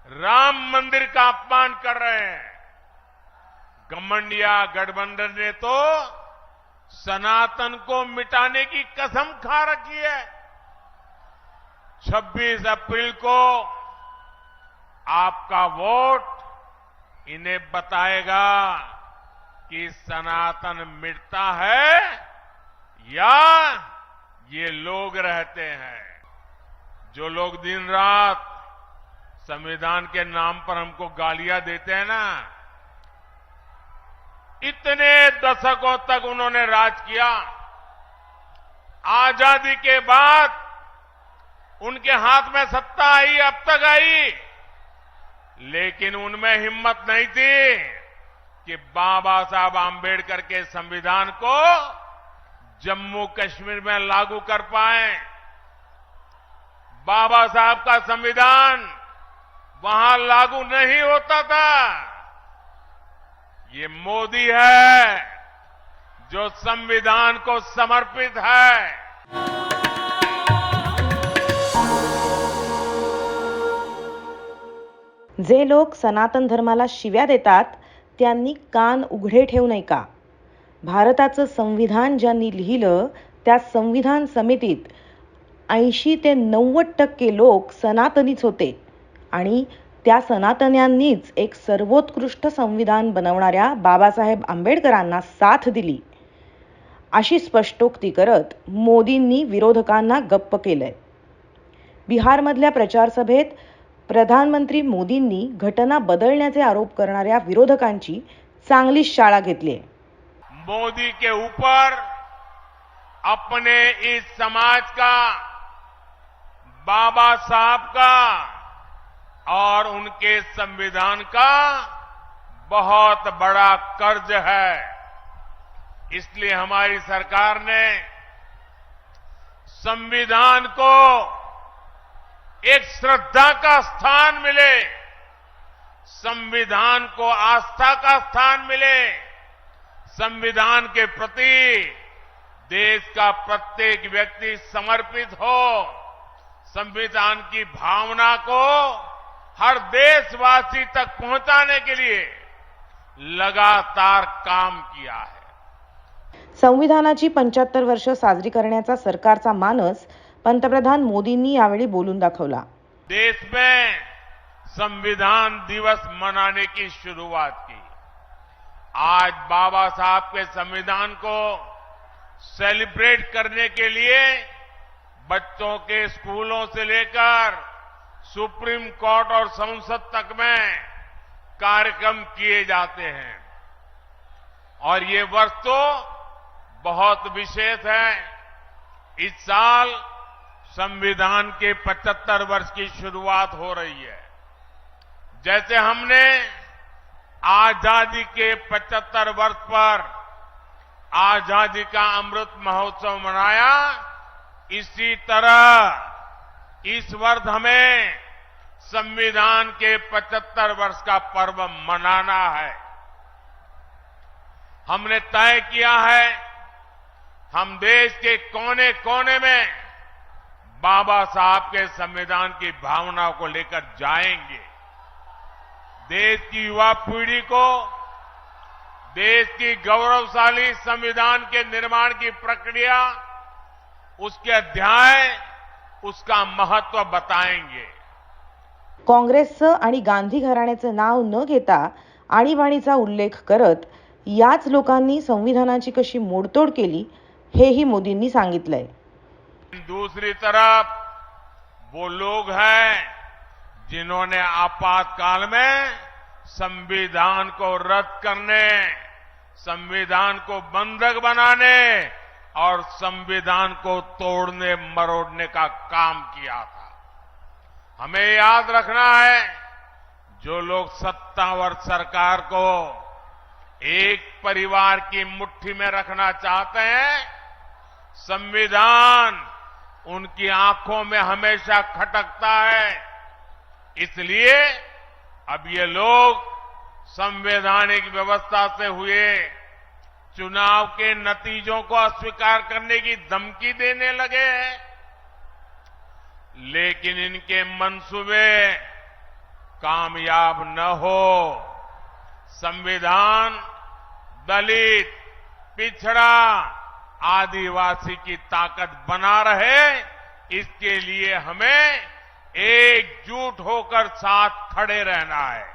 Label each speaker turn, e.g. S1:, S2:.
S1: राम मंदिर का अपमान कर रहे हैं। घमंडिया गठबंधन ने तो सनातन को मिटाने की कसम खा रखी है। 26 अप्रैल को आपका वोट इन्हें बताएगा कि सनातन मिटता है या ये लोग रहते हैं। जो लोग दिन रात संविधान के नाम पर हमको गालियां देते हैं ना, इतने दशकों तक उन्होंने राज किया। आजादी के बाद उनके हाथ में सत्ता आई, अब तक आई, लेकिन उनमें हिम्मत नहीं थी कि बाबा साहब आंबेडकर के संविधान को जम्मू कश्मीर में लागू कर पाए। बाबा साहब का संविधान वहां लागू नहीं होता था। ये मोदी है जो संविधान को समर्पित है।
S2: जे लोक सनातन धर्माला शिव्या देतात त्यांनी कान उघडे ठेवू नये का? भारताचं संविधान ज्यांनी लिहिलं त्या संविधान समितीत 80 ते 90% लोक सनातनीच होते आणि त्या सनातन्यांनीच एक सर्वोत्कृष्ट संविधान बनवणाऱ्या बाबासाहेब आंबेडकरांना साथ दिली, अशी स्पष्टोक्ती करत मोदींनी विरोधकांना गप्प केलंय. बिहारमधल्या प्रचारसभेत प्रधानमंत्री मोदींनी घटना बदलण्याचे आरोप करणाऱ्या विरोधकांची चांगलीच शाळा घेतली.
S1: मोदी के ऊपर अपने इस समाज का, बाबा साहब का और उनके संविधान का बहुत बड़ा कर्ज है। इसलिए हमारी सरकार ने संविधान को एक श्रद्धा का स्थान मिले, संविधान को आस्था का स्थान मिले, संविधान के प्रति देश का प्रत्येक व्यक्ति समर्पित हो, संविधान की भावना को हर देशवासी तक पहुंचाने के लिए लगातार काम किया है.
S2: संविधानाची 75 वर्ष साजरी करण्याचा सरकारचा मानस पंतप्रधान मोदींनी यावेळी बोलून दाखवला.
S1: देश में संविधान दिवस मनाने की शुरुआत की. आज बाबा साहब के संविधान को सेलिब्रेट करने के लिए बच्चों के स्कूलों से लेकर सुप्रीम कोर्ट और संसद तक में कार्यक्रम किए जाते हैं और ये वर्ष तो बहुत विशेष है. इस साल संविधान के 75 वर्ष की शुरुआत हो रही है. जैसे हमने आजादी के 75 वर्ष पर आजादी का अमृत महोत्सव मनाया, इसी तरह इस वर्ष हमें संविधान के 75 वर्ष का पर्व मनाना है. हमने तय किया है हम देश के कोने कोने में बाबा साहब के संविधान की भावना को लेकर जाएंगे. देश की युवा पीढ़ी को देश की गौरवशाली संविधान के निर्माण की प्रक्रिया, उसके अध्याय, उसका महत्व बताएंगे.
S2: काँग्रेसचं आणि गांधी घराण्याचं नाव न घेता आणीबाणीचा उल्लेख करत याच लोकांनी संविधानाची कशी मोडतोड केली हेही मोदींनी सांगितलंय.
S1: दूसरी तरफ वो लोग हैं जिन्होंने आपातकाल में संविधान को रद्द करने, संविधान को बंधक बनाने और संविधान को तोड़ने मरोड़ने का काम किया था. हमें याद रखना है, जो लोग सत्तावर सरकार को एक परिवार की मुट्ठी में रखना चाहते हैं, संविधान उनकी आंखों में हमेशा खटकता है. इसलिए अब ये लोग संवैधानिक व्यवस्था से हुए चुनाव के नतीजों को अस्वीकार करने की धमकी देने लगे हैं. लेकिन इनके मंसूबे कामयाब न हो। संविधान दलित, पिछड़ा, आदिवासी की ताकत बना रहे, इसके लिए हमें एकजुट होकर साथ खड़े रहना है।